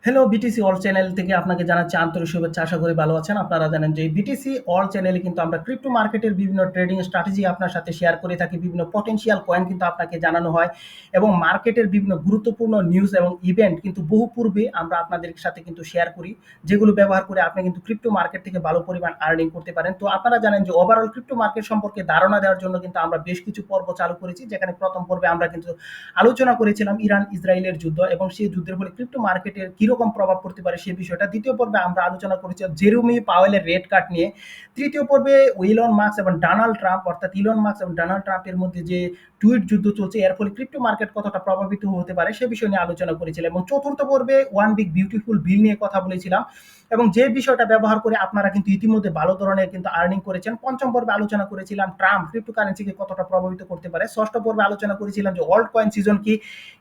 Hello BTC all channel থেকে আপনাকে জানাচ্ছি আন্তরিক শুভেচ্ছা। আশা করি ভালো আছেন। আপনারা জানেন যে বিটিসি অল চ্যানেলে কিন্তু আমরা ক্রিপ্টো মার্কেটের বিভিন্ন ট্রেডিং স্ট্র্যাটেজি আপনার সাথে শেয়ার করে থাকি। বিভিন্ন পটেনশিয়াল কয়েন কিন্তু আপনাকে জানানো হয় এবং মার্কেটের বিভিন্ন গুরুত্বপূর্ণ নিউজ এবং ইভেন্ট কিন্তু বহু পূর্বে আমরা আপনাদের সাথে কিন্তু শেয়ার করি। যেগুলো ব্যবহার করে আপনি কিন্তু ক্রিপ্টো মার্কেট থেকে ভালো পরিমাণ আর্নিং করতে পারেন। তো আপনারা জানেন যে ওভারঅল ক্রিপ্টো মার্কেট সম্পর্কে ধারণা দেওয়ার জন্য কিন্তু আমরা বেশ কিছু পর্ব চালু করেছি। যেখানে প্রথম পর্বে আমরা কিন্তু আলোচনা করেছিলাম ইরান ইসরায়েলের যুদ্ধ এবং সেই যুদ্ধের ফলে ক্রিপ্টো মার্কেটের কিরকম প্রভাব পড়তে পারে সেই বিষয়টা। দ্বিতীয় পর্বে আমরা আলোচনা করেছি জেরুমি পাওয়েলের রেট কাট নিয়ে। তৃতীয় পর্বে ইলন মাস্ক এবং ডোনাল্ড ট্রাম্প অর্থাৎ ইলন মাস্ক এবং ডোনাল্ড ট্রাম্পের মধ্যে যে টুইট যুদ্ধ চলছে এর ফলে ক্রিপ্টো মার্কেট কতটা প্রভাবিত হতে পারে সে বিষয় নিয়ে আলোচনা করেছিলাম এবং চতুর্থ পর্বে ওয়ান বিগ বিউটিফুল বিল নিয়ে কথা বলেছিলাম এবং যে বিষয়টা ব্যবহার করে আপনারা কিন্তু ইতিমধ্যে ভালো ধরনের কিন্তু আর্নিং করেছেন। পঞ্চম পর্বে আলোচনা করেছিলাম ট্রাম্প ক্রিপ্টো কারেন্সিকে কতটা প্রভাবিত করতে পারে। ষষ্ঠ পর্বে আলোচনা করেছিলাম যে অল্ট কয়েন সিজন কি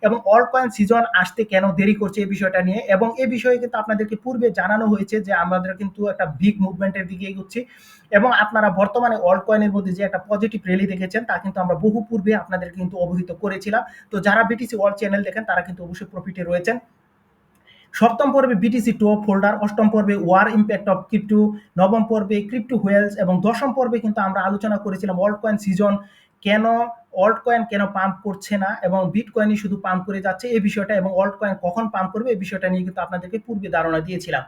এবং অল্ট কয়েন সিজন আসতে কেন দেরি করছে এই বিষয়টা নিয়ে এবং এই বিষয়ে কিন্তু আপনাদেরকে পূর্বে জানানো হয়েছে যে আমাদের কিন্তু একটা বিগ মুভমেন্টের দিকে এগোচ্ছি এবং আপনারা বর্তমানে অল্ট কয়েনের মধ্যে যে একটা পজিটিভ র্যালি দেখেছেন তা কিন্তু আমরা বহু পূর্বে আপনাদের কিন্তু অবহিত করেছিলাম। তো যারা বিটিসি ওয়ার্ল্ড চ্যানেল দেখেন তারা কিন্তু অবশ্যই প্রফিটে রয়েছেন। সপ্তম পর্বে বিটিসি টপ হোল্ডার, অষ্টম পর্বে ওয়ার ইম্প্যাক্ট অফ ক্রিপ্টো, নবম পর্বে ক্রিপ্টো হোয়েলস এবং দশম পর্বে কিন্তু আমরা আলোচনা করেছিলাম অল্ট কয়েন সিজন কেন, অল্ট কয়েন কেন পাম্প করছে না এবং বিটকয়েনই শুধু পাম্প করে যাচ্ছে এই বিষয়টা এবং অল্ট কয়েন কখন পাম্প করবে এই বিষয়টা নিয়ে কিন্তু আপনাদেরকে পূর্বে ধারণা দিয়েছিলাম।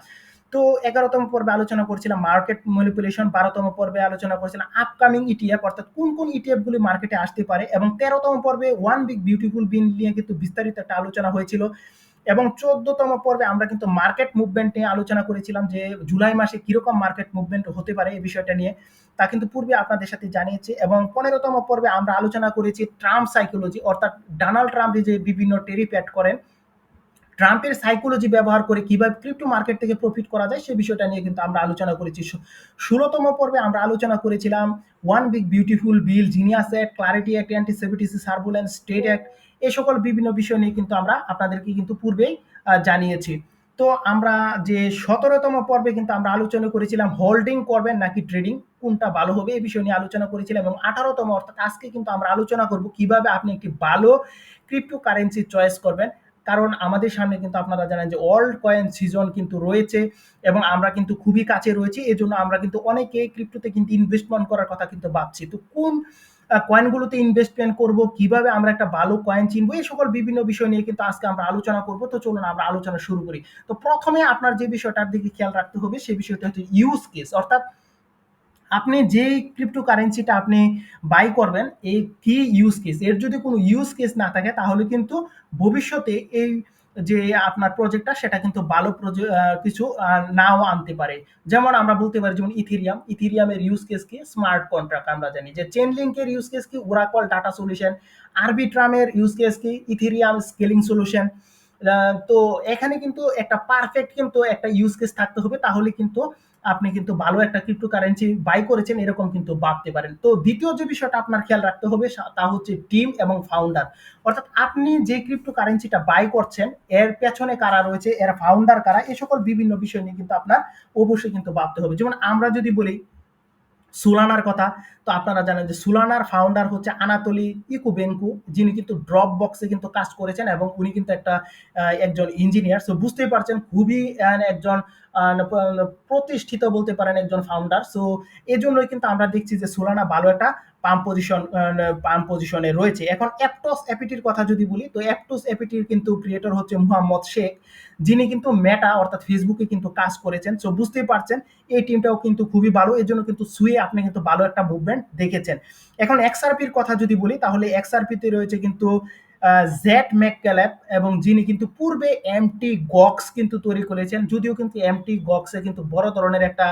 তো 11তম পর্বে আলোচনা করছিলাম মার্কেট ম্যানিপুলেশন, 12তম পর্বে আলোচনা করছিলাম আপকামিং ইটিএফ অর্থাৎ কোন কোন ইটিএফ গুলি মার্কেটে আসতে পারে এবং 13তম পর্বে ওয়ান বিগ বিউটিফুল বিল নিয়ে কিন্তু বিস্তারিত একটা আলোচনা হয়েছিল এবং 14তম পর্বে আমরা কিন্তু মার্কেট মুভমেন্ট নিয়ে আলোচনা করেছিলাম যে জুলাই মাসে কিরকম মার্কেট মুভমেন্ট হতে পারে এই বিষয়টা নিয়ে তা কিন্তু পূর্বে আপনাদের সাথে জানিয়েছি এবং 15তম পর্বে আমরা আলোচনা করেছি ট্রাম্প সাইকোলজি অর্থাৎ ডোনাল্ড ট্রাম্প যে বিভিন্ন টেরিফ অ্যাড করেন ট্রাম্পের সাইকোলজি ব্যবহার করে কিভাবে ক্রিপ্টো মার্কেট থেকে প্রফিট করা যায় সেই বিষয়টা নিয়ে কিন্তু আমরা আলোচনা করেছি। 16তম পর্বে আমরা আলোচনা করেছিলাম one big beautiful bill, GENIUS act, clarity act, anti CBDC surveillance, state act এই সকল বিভিন্ন বিষয় নিয়ে কিন্তু আমরা আপনাদেরকে কিন্তু পূর্বেই জানিয়েছি। তো আমরা যে 17তম পর্বে কিন্তু আমরা আলোচনা করেছিলাম হোল্ডিং করবেন নাকি ট্রেডিং কোনটা ভালো হবে এই বিষয় নিয়ে আলোচনা করেছিলাম এবং 18তম অর্থাৎ আজকে কিন্তু আমরা আলোচনা করব কিভাবে আপনি একটি ভালো ক্রিপ্টো কারেন্সি চয়েস করবেন। কারণ আমাদের সামনে কিন্তু আপনারা জানেন যে অল্ট কয়েন সিজন কিন্তু রয়েছে এবং আমরা কিন্তু খুবই কাছে রয়েছি এজন্য আমরা কিন্তু অনেকে ক্রিপ্টোতে কিন্তু ইনভেস্টমেন্ট করার কথা কিন্তু ভাবছি। তো কোন কয়েনগুলোতে ইনভেস্টমেন্ট করব, কিভাবে আমরা একটা ভালো কয়েন চিনবো এই সকল বিভিন্ন বিষয় নিয়ে কিন্তু আজকে আমরা আলোচনা করব। তো চলুন আমরা আলোচনা শুরু করি। তো প্রথমে আপনার যে বিষয়টার দিকে খেয়াল রাখতে হবে সেই বিষয়টা হচ্ছে ইউজ কেস অর্থাৎ আপনি যেই ক্রিপ্টো কারেন্সিটা আপনি বাই করবেন এই কি ইউজ কেস, এর যদি কোনো ইউজ কেস না থাকে তাহলে কিন্তু ভবিষ্যতে এই যে আপনার প্রজেক্টটা সেটা কিন্তু ভালো কিছু নাও আনতে পারে। যেমন আমরা বলতে পারি যেমন ইথিরিয়ামের ইউজ কেস কি স্মার্ট কন্ট্রাক্ট, আমরা জানি যে চেন লিঙ্কের ইউজ কেস কি ওরাকল ডাটা সলিউশন, আরবিট্রামের ইউজ কেস কি ইথিরিয়াম স্কেলিং সলিউশন। তো এখানে কিন্তু একটা পারফেক্ট কিন্তু একটা ইউজ কেস থাকতে হবে তাহলে কিন্তু আপনি কিন্তু ভালো একটা ক্রিপ্টো কারেন্সি বাই করেছেন এরকম কিন্তু ভাবতে পারেন। তো দ্বিতীয় যে বিষয়টা আপনার খেয়াল রাখতে হবে তা হচ্ছে টিম এবং ফাউন্ডার অর্থাৎ আপনি যে ক্রিপ্টো কারেন্সিটা বাই করছেন এর পেছনে কারা রয়েছে, এর ফাউন্ডার কারা, এ সকল বিভিন্ন বিষয় নিয়ে কিন্তু আপনার অবশ্যই কিন্তু ভাবতে হবে। যেমন আমরা যদি বলি সুলানার কথা, তো আপনারা জানেন যে সুলানার ফাউন্ডার হচ্ছে আনাতোলি ইকুবেনকু, যিনি কিন্তু ড্রপ বক্সে কিন্তু কাজ করেছেন এবং উনি কিন্তু একটা একজন ইঞ্জিনিয়ার। সো বুঝতেই পারছেন খুবই একজন প্রতিষ্ঠিত বলতে পারেন একজন ফাউন্ডার। সো এজন্যই কিন্তু আমরা দেখছি যে সুলানা ভালো একটা পাম্প পজিশনে রয়েছে। এখন অ্যাপটস এপিটির কথা যদি বলি তো অ্যাপটস এপিটির কিন্তু ক্রিয়েটর হচ্ছে মুহাম্মদ শেখ, যিনি কিন্তু মেটা অর্থাৎ ফেসবুকে কিন্তু কাজ করেছেন। সো বুঝতেই পারছেন এই টিমটাও কিন্তু খুবই ভালো, এর জন্য কিন্তু সুয়ে আপনি কিন্তু ভালো একটা মুভমেন্ট দেখেছেন। এখন এক্সআরপির কথা যদি বলি তাহলে এক্সআরপিতে রয়েছে কিন্তু জেট ম্যাকক্যালেপ এবং যিনি কিন্তু পূর্বে এমটি গক্স কিন্তু তৈরি করেছেন, যদিও কিন্তু এমটি গক্সে কিন্তু বড় ধরনের একটা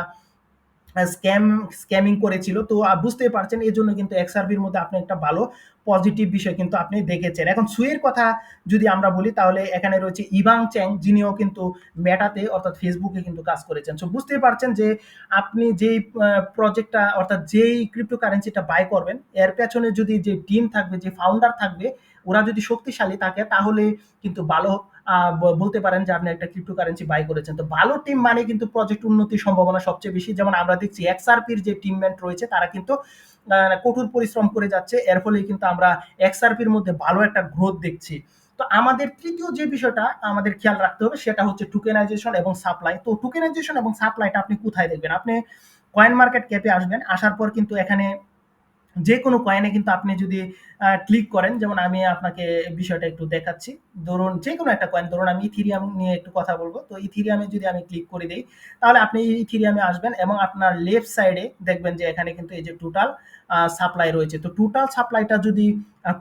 স্ক্যামিং করেছিল। তো বুঝতেই পারছেন এই জন্য কিন্তু এক্সআরবির মধ্যে আপনি একটা ভালো পজিটিভ বিষয় কিন্তু আপনি দেখেছেন। এখন সুয়ের কথা যদি আমরা বলি তাহলে এখানে রয়েছে ইভাং চ্যাং, যিনিও কিন্তু মেটাতে অর্থাৎ ফেসবুকে কিন্তু কাজ করেছেন। সো বুঝতেই পারছেন যে আপনি যেই প্রজেক্টটা অর্থাৎ যেই ক্রিপ্টো কারেন্সিটা বাই করবেন এর পেছনে যদি যে টিম থাকবে, যে ফাউন্ডার থাকবে, ওরা যদি শক্তিশালী থাকে তাহলে কিন্তু ভালো বলতে পারেন যে আপনি একটা ক্রিপ্টো কারেন্সি বাই করেছেন। তো ভালো টিম মানে কিন্তু প্রজেক্ট উন্নতির সম্ভাবনা সবচেয়ে বেশি। যেমন আমরা দেখছি এক্সআরপির যে টিমমেট রয়েছে তারা কিন্তু কঠোর পরিশ্রম করে যাচ্ছে, এর ফলে কিন্তু আমরা এক্সআরপির মধ্যে ভালো একটা গ্রোথ দেখছি। তো আমাদের তৃতীয় যে বিষয়টা আমাদের খেয়াল রাখতে হবে সেটা হচ্ছে টোকেনাইজেশন এবং সাপ্লাই। তো টোকেনাইজেশন এবং সাপ্লাইটা আপনি কোথায় দেখবেন? আপনি কয়েন মার্কেট ক্যাপে আসবেন, আসার পর কিন্তু এখানে যে কোনো কয়েনে কিন্তু আপনি যদি ক্লিক করেন, যেমন আমি আপনাকে বিষয়টা একটু দেখাচ্ছি। ধরুন যে কোনো একটা কয়েন, ধরুন আমি ইথিরিয়াম নিয়ে একটু কথা বলবো। তো ইথিরিয়ামে যদি আমি ক্লিক করে দেই, তাহলে আপনি ইথিরিয়ামে আসবেন এবং আপনার লেফট সাইডে দেখবেন যে এখানে কিন্তু এই যে টোটাল সাপ্লাই রয়েছে। তো টোটাল সাপ্লাইটা যদি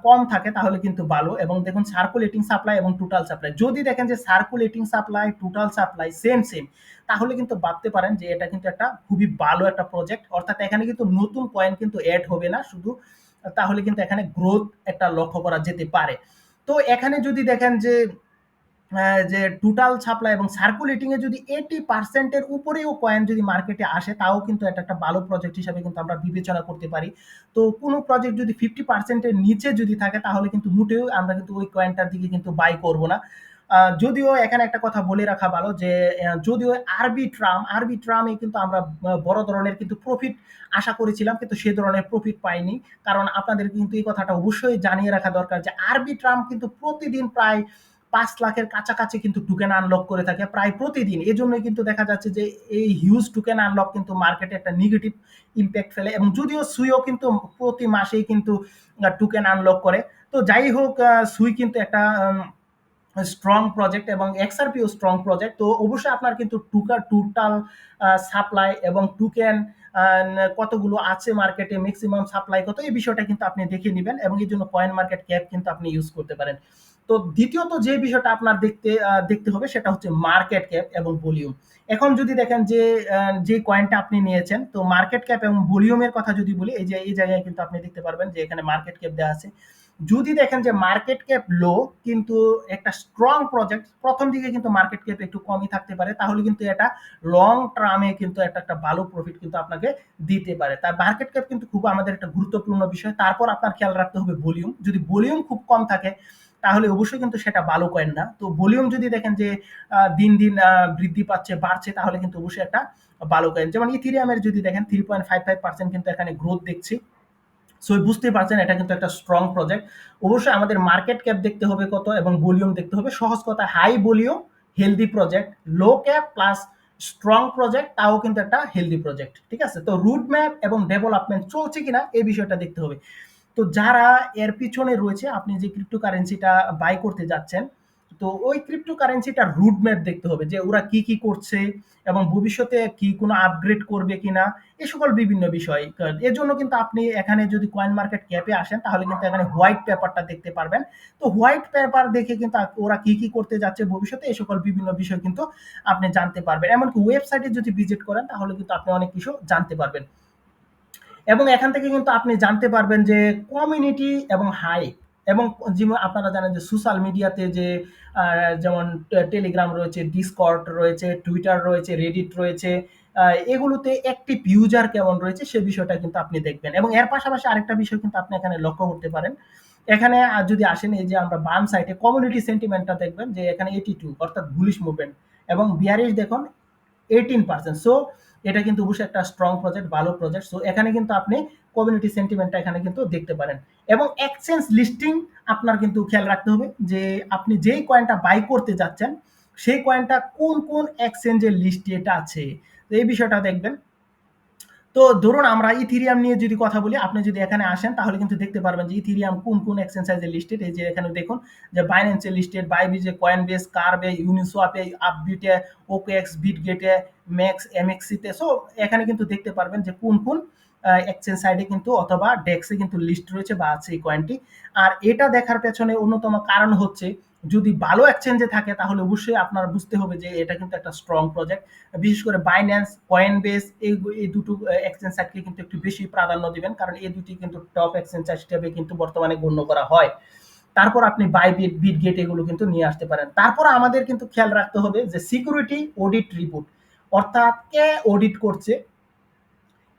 কম থাকে তাহলে কিন্তু ভালো, এবং দেখুন সার্কুলেটিং সাপ্লাই এবং টোটাল সাপ্লাই। যদি দেখেন যে circulating supply, total supply same, same, তাহলে কিন্তু ভাবতে পারেন যে এটা কিন্তু একটা খুবই ভালো একটা প্রজেক্ট। অর্থাৎ এখানে কিন্তু নতুন কয়েন কিন্তু এড হবে না শুধু, তাহলে কিন্তু এখানে গ্রোথ একটা লক্ষ্য করা যেতে পারে। তো এখানে যদি দেখেন যে টোটাল সাপ্লাই এবং সার্কুলেটিং এ যদি 80% এর উপরেও কয়েন যদি মার্কেটে আসে, তাও কিন্তু এটা একটা ভালো প্রজেক্ট হিসাবে কিন্তু আমরা বিবেচনা করতে পারি। তো কোনো প্রজেক্ট যদি 50% এর নিচে যদি থাকে, তাহলে কিন্তু মোটেও আমরা কিন্তু ওই কয়েনটার দিকে কিন্তু বাই করব না। যদিও এখানে একটা কথা বলে রাখা ভালো যে যদিও আরবি ট্রামে কিন্তু আমরা বড় ধরনের কিন্তু প্রফিট আশা করেছিলাম, কিন্তু সে ধরনের প্রফিট পাইনি। কারণ আপনাদের কিন্তু এই কথাটা অবশ্যই জানিয়ে রাখা দরকার যে আরবি ট্রাম কিন্তু প্রতিদিন প্রায় 5 লাখের কাছাকাছি কিন্তু টোকেন আনলক করে থাকে প্রায় প্রতিদিন। এজন্যই কিন্তু দেখা যাচ্ছে যে এই হিউজ টোকেন আনলক কিন্তু মার্কেটে একটা নেগেটিভ ইমপ্যাক্ট ফেলে, এবং যদিও সুইও কিন্তু প্রতি মাসেই কিন্তু টোকেন আনলক করে। তো যাই হোক, সুই কিন্তু একটা স্ট্রং প্রজেক্ট এবং এক্সআরপিও স্ট্রং প্রজেক্ট। তো অবশ্যই আপনার কিন্তু টোটাল সাপ্লাই এবং টোকেন কতগুলো আছে মার্কেটে, ম্যাক্সিমাম সাপ্লাই কত, এই বিষয়টা কিন্তু আপনি দেখে নেবেন, এবং এই জন্য কয়েন মার্কেট ক্যাপ কিন্তু আপনি ইউজ করতে পারেন। তো দ্বিতীয়ত যে বিষয়টা আপনার দেখতে হবে সেটা হচ্ছে মার্কেট ক্যাপ এবং ভলিউম। এখন যদি দেখেন যে কয়েনটা আপনি নিয়েছেন, তো মার্কেট ক্যাপ এবং ভলিউমের কথা যদি বলি, এই যে এই জায়গায় কিন্তু আপনি দেখতে পারবেন যে এখানে মার্কেট ক্যাপ দেওয়া আছে। যদি দেখেন যে মার্কেট ক্যাপ লো, কিন্তু একটা স্ট্রং প্রজেক্ট, প্রথম দিকে কিন্তু মার্কেট ক্যাপ একটু কমই থাকতে পারে, তাহলে কিন্তু এটা লং টার্মে কিন্তু একটা ভালো প্রফিট কিন্তু আপনাকে দিতে পারে। তাই মার্কেট ক্যাপ কিন্তু খুব আমাদের একটা গুরুত্বপূর্ণ বিষয়। তারপর আপনার খেয়াল রাখতে হবে ভলিউম। যদি ভলিউম খুব কম থাকে, তাহলে অবশ্যই কিন্তু সেটা ভালো কয়েন না। তো ভলিউম যদি দেখেন যে দিন দিন বৃদ্ধি পাচ্ছে, বাড়ছে, তাহলে কিন্তু অবশ্যই একটা ভালো কয়েন। যেমন ইথিরিয়ামের যদি দেখেন 3.55% কিন্তু এখানে গ্রোথ দেখছি। সো বুঝতেই পারছেন এটা কিন্তু একটা স্ট্রং প্রজেক্ট। অবশ্যই আমাদের মার্কেট ক্যাপ দেখতে হবে কত, এবং ভলিউম দেখতে হবে। সহজ কথা, high volume healthy project, low cap plus strong project, তাও কিন্তু একটা হেলদি প্রজেক্ট। ঠিক আছে? তো রুট ম্যাপ এবং ডেভেলপমেন্ট চলছে কিনা এই বিষয়টা দেখতে হবে। তো যারা এর পিছনে রয়েছে, আপনি যে ক্রিপ্টোকারেন্সিটা বাই করতে যাচ্ছেন, তো ওই ক্রিপ্টোকারেন্সিটার রুট ম্যাপ দেখতে হবে যে ওরা কি কি করছে এবং ভবিষ্যতে কি কোনো আপগ্রেড করবে কিনা, এ সকল বিভিন্ন বিষয়। এর জন্য কিন্তু আপনি এখানে যদি কয়েন মার্কেট ক্যাপে আসেন, তাহলে কিন্তু এখানে হোয়াইট পেপারটা দেখতে পারবেন। তো হোয়াইট পেপার দেখে কিন্তু ওরা কি কি করতে যাচ্ছে ভবিষ্যতে, এই সকল বিভিন্ন বিষয় কিন্তু আপনি জানতে পারবেন। এমনকি ওয়েবসাইটে যদি ভিজিট করেন, তাহলে কিন্তু আপনি অনেক কিছু জানতে পারবেন। এবং এখান থেকে কিন্তু আপনি জানতে পারবেন যে কমিউনিটি এবং হাইপ, এবং যেমন আপনারা জানেন যে সোশ্যাল মিডিয়াতে যে যেমন টেলিগ্রাম রয়েছে, ডিসকর্ড রয়েছে, টুইটার রয়েছে, রেডিট রয়েছে, এগুলোতে অ্যাক্টিভ ইউজার কেমন রয়েছে সে বিষয়টা কিন্তু আপনি দেখবেন। এবং এর পাশাপাশি আরেকটা বিষয় কিন্তু আপনি এখানে লক্ষ্য করতে পারেন। এখানে যদি আসেন, এই যে আমরা বাম সাইডে কমিউনিটি সেন্টিমেন্টটা দেখবেন যে এখানে 82, অর্থাৎ বুলিশ মুভমেন্ট, এবং বিয়ারিশ দেখুন 18%। সো এটা কিন্তু অবশ্যই একটা স্ট্রং প্রজেক্ট, ভালো প্রজেক্ট। সো এখানে কিন্তু আপনি কমিউনিটি সেন্টিমেন্টটা এখানে কিন্তু দেখতে পারেন। এবং এক্সচেঞ্জ লিস্টিং আপনার কিন্তু খেয়াল রাখতে হবে যে আপনি যেই কয়েনটা বাই করতে যাচ্ছেন, সেই কয়েনটা কোন কোন এক্সচেঞ্জের লিস্টে এটা আছে, তো এই বিষয়টা দেখবেন। তো ধরুন আমরা ইথিরিয়াম নিয়ে যদি কথা বলি, আপনি যদি এখানে আসেন, তাহলে কিন্তু দেখতে পারবেন যে ইথিরিয়াম কোন কোন এক্সচেঞ্জে লিস্টেড। এই যে এখানে দেখুন যে বাইন্যান্সে লিস্টেড, বাইবিজে, কয়েনবেস, কার্ভে, ইউনিসোয়াপে, আপবিটে, ওকেএক্স, বিটগেটে, ম্যাক্স, এমএক্সিতে। সো এখানে কিন্তু দেখতে পারবেন যে কোন কোন এক্সচেঞ্জ সাইডে কিন্তু অথবা ডেক্সে কিন্তু লিস্ট রয়েছে বা আছে এই কয়েনটি। আর এটা দেখার পেছনে অন্যতম কারণ হচ্ছে, যদি ভালো এক্সচেঞ্জে থাকে, তাহলে অবশ্যই আপনার বুঝতে হবে যে এটা কিন্তু একটা স্ট্রং প্রজেক্ট। বিশেষ করে বাইন্যান্স, কয়েনবেস, এই দুটো এক্সচেঞ্জ সাইটকে কিন্তু একটু বেশি প্রাধান্য দিবেন, কারণ এই দুটি কিন্তু টপ এক্সচেঞ্জ হিসেবে কিন্তু বর্তমানে গণ্য করা হয়। তারপর আপনি বাইবিট, বিটগেট এগুলো কিন্তু নিয়ে আসতে পারেন। তারপর আমাদের কিন্তু খেয়াল রাখতে হবে যে সিকিউরিটি অডিট রিপোর্ট, অর্থাৎ কে অডিট করছে,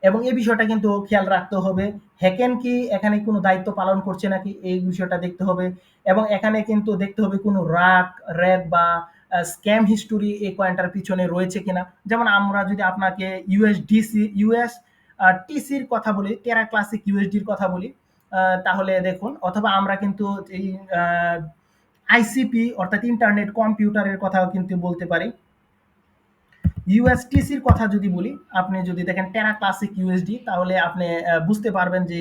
এবং এই বিষয়টা কিন্তু খেয়াল রাখতে হবে। হ্যাকেন কি এখানে কোনো দায়িত্ব পালন করছে নাকি, এই বিষয়টা দেখতে হবে। এবং এখানে কিন্তু দেখতে হবে কোনো র্যাগ বা স্ক্যাম হিস্টোরি এই কয়েনটার পিছনে রয়েছে কিনা। যেমন আমরা যদি আপনাকে টিসির কথা বলি, টেরা ক্লাসিক ইউএসডির কথা বলি, তাহলে দেখুন, অথবা আমরা কিন্তু এই আইসিপি অর্থাৎ ইন্টারনেট কম্পিউটারের কথাও কিন্তু বলতে পারি। ইউএসটিসির কথা যদি বলি, আপনি যদি দেখেন টেরা ক্লাসিক ইউএসডি তাহলে আপনি বুঝতে পারবেন যে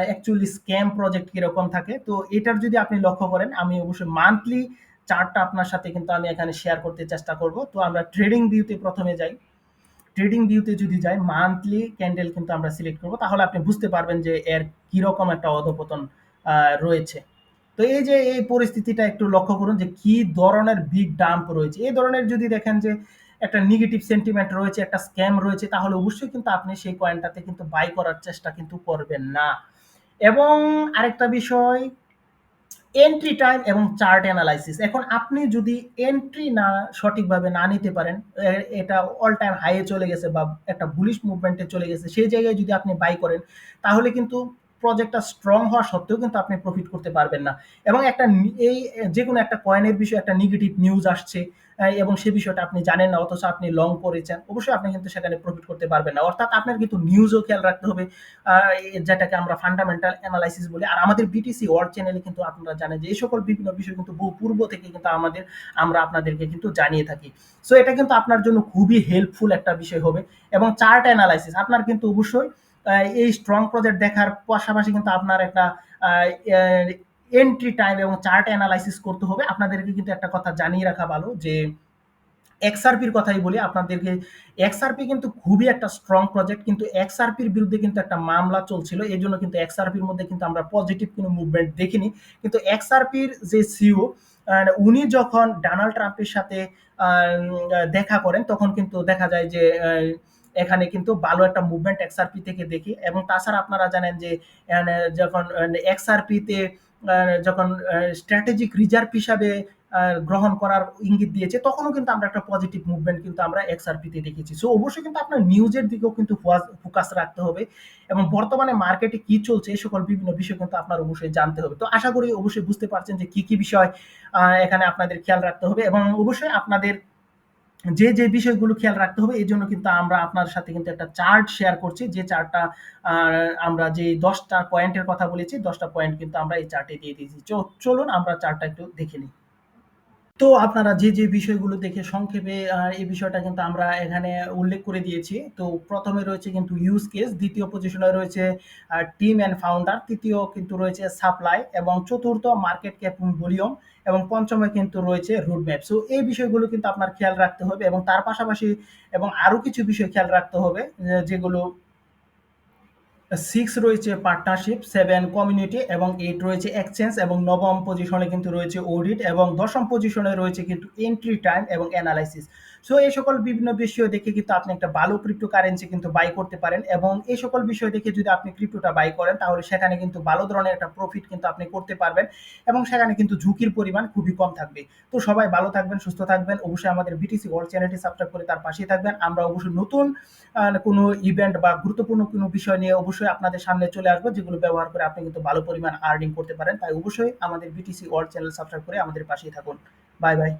অ্যাকচুয়ালি স্ক্যাম প্রজেক্ট কিরকম থাকে। তো এটার যদি আপনি লক্ষ্য করেন, আমি অবশ্যই মান্থলি চার্টটা আপনার সাথে কিন্তু আমি এখানে শেয়ার করতে চেষ্টা করব। তো আমরা ট্রেডিং ভিউতে প্রথমে যাই। ট্রেডিং ভিউতে যদি যাই, মান্থলি ক্যান্ডেল কিন্তু আমরা সিলেক্ট করব, তাহলে আপনি বুঝতে পারবেন যে এর কিরকম একটা অধপতন রয়েছে। তো এই যে এই পরিস্থিতিটা একটু লক্ষ্য করুন যে কি ধরনের বিগ ডাম্প রয়েছে। এই ধরনের যদি দেখেন যে একটা নেগেটিভ সেন্টিমেন্ট রয়েছে, একটা স্ক্যাম রয়েছে, তাহলে অবশ্যই কিন্তু আপনি সেই কয়েনটাতে কিন্তু বাই করার চেষ্টা কিন্তু করবেন না। এবং আরেকটা বিষয়, এন্ট্রি টাইম এবং চার্ট অ্যানালাইসিস। এখন আপনি যদি এন্ট্রি না সঠিকভাবে না নিতে পারেন, এটা অল টাইম হাইয়ে চলে গেছে বা একটা বুলিশ মুভমেন্টে চলে গেছে, সেই জায়গায় যদি আপনি বাই করেন, তাহলে কিন্তু প্রজেক্টটা স্ট্রং হওয়া সত্ত্বেও কিন্তু আপনি প্রফিট করতে পারবেন না। এবং একটা এই যে কোনো একটা কয়েনের বিষয়ে একটা নেগেটিভ নিউজ আসছে, এবং সে বিষয়টা আপনি জানেন না, অথচ আপনি লং করেছেন, অবশ্যই আপনি কিন্তু সেখানে প্রফিট করতে পারবেন না। অর্থাৎ আপনার কিন্তু নিউজও খেয়াল রাখতে হবে, যেটাকে আমরা ফান্ডামেন্টাল অ্যানালাইসিস বলি। আর আমাদের বিটিসি ওয়ার্ল্ড চ্যানেলে কিন্তু আপনারা জানেন যে এই সকল বিভিন্ন বিষয় কিন্তু বহু পূর্ব থেকে কিন্তু আমরা আপনাদেরকে কিন্তু জানিয়ে থাকি। সো এটা কিন্তু আপনার জন্য খুবই হেল্পফুল একটা বিষয় হবে। এবং চার্ট অ্যানালাইসিস আপনার কিন্তু অবশ্যই এই স্ট্রং প্রজেক্ট দেখার পাশাপাশি কিন্তু আপনার একটা এন্ট্রি টাইম এবং চার্ট অ্যানালাইসিস করতে হবে। আপনাদেরকে কিন্তু একটা কথা জানিয়ে রাখা ভালো যে এক্সআরপির কথাই বলি আপনাদেরকে। এক্সআরপি কিন্তু খুবই একটা স্ট্রং প্রজেক্ট, কিন্তু এক্সআরপির বিরুদ্ধে কিন্তু একটা মামলা চলছিল, এই জন্য কিন্তু এক্সআরপির মধ্যে কিন্তু আমরা পজিটিভ কোনো মুভমেন্ট দেখিনি। কিন্তু এক্সআরপির যে সিও, উনি যখন ডোনাল্ড ট্রাম্পের সাথে দেখা করেন, তখন কিন্তু দেখা যায় যে এখানে কিন্তু ভালো একটা মুভমেন্ট এক্সআরপি থেকে দেখি। এবং তাছাড়া আপনারা জানেন যে যখন এক্সআরপিতে যখন স্ট্র্যাটেজিক রিজার্ভ হিসাবে গ্রহণ করার ইঙ্গিত দিয়েছে, তখনও কিন্তু আমরা একটা পজিটিভ মুভমেন্ট কিন্তু আমরা এক্সআরপিতে দেখেছি। সো অবশ্যই কিন্তু আপনার নিউজের দিকেও কিন্তু ফোকাস রাখতে হবে, এবং বর্তমানে মার্কেটে কি চলছে এই সকল বিভিন্ন বিষয় কিন্তু আপনার অবশ্যই জানতে হবে। তো আশা করি অবশ্যই বুঝতে পারছেন যে কি কি বিষয় এখানে আপনাদের খেয়াল রাখতে হবে, এবং অবশ্যই আপনাদের যে বিষয়গুলো খেয়াল রাখতে হবে, এই জন্য কিন্তু আমরা আপনার সাথে কিন্তু একটা চার্ট শেয়ার করছি, যে চার্টটা আমরা যে 10টা পয়েন্টের কথা বলেছি, 10টা পয়েন্ট কিন্তু আমরা এই চার্টে দিয়ে দিয়েছি। চলুন আমরা চার্টটা একটু দেখে নিই। তো আপনারা যে বিষয়গুলো দেখে সংক্ষেপে এই বিষয়টা কিন্তু আমরা এখানে উল্লেখ করে দিয়েছি। তো প্রথমে রয়েছে কিন্তু ইউজ কেস, দ্বিতীয় পজিশনে রয়েছে টিম অ্যান্ড ফাউন্ডার, তৃতীয় কিন্তু রয়েছে সাপ্লাই, এবং চতুর্থ মার্কেট ক্যাপ ভলিউম, এবং পঞ্চমে কিন্তু রয়েছে রুট ম্যাপ। সো এই বিষয়গুলো কিন্তু আপনার খেয়াল রাখতে হবে, এবং তার পাশাপাশি এবং আরো কিছু বিষয় খেয়াল রাখতে হবে, যেগুলো 6 রয়েছে পার্টনারশিপ, 7 কমিউনিটি, এবং 8 রয়েছে এক্সচেঞ্জ, এবং নবম পজিশনে কিন্তু রয়েছে অডিট, এবং দশম পজিশনে রয়েছে কিন্তু এন্ট্রি টাইম এবং অ্যানালাইসিস। সো এই সকল বিভিন্ন বিষয় দেখে কিন্তু আপনি একটা ভালো ক্রিপ্টো কারেন্সি কিন্তু বাই করতে পারেন, এবং এই সকল বিষয় দেখে যদি আপনি ক্রিপ্টোটা বাই করেন, তাহলে সেখানে কিন্তু ভালো ধরনের একটা প্রফিট কিন্তু আপনি করতে পারবেন, এবং সেখানে কিন্তু ঝুঁকির পরিমাণ খুবই কম থাকবে। তো সবাই ভালো থাকবেন, সুস্থ থাকবেন, অবশ্যই আমাদের বিটিসি ওয়ার্ল্ড চ্যানেলটি সাবস্ক্রাইব করে তার পাশেই থাকবেন। আমরা অবশ্যই নতুন কোনো ইভেন্ট বা গুরুত্বপূর্ণ কোনো বিষয় নিয়ে অবশ্যই আপনাদের সামনে চলে আসবো, যেগুলো ব্যবহার করে আপনি কিন্তু ভালো পরিমাণ আর্নিং করতে পারেন। তাই অবশ্যই আমাদের বিটিসি ওয়ার্ল্ড চ্যানেল সাবস্ক্রাইব করে আমাদের পাশেই থাকুন। Bye bye.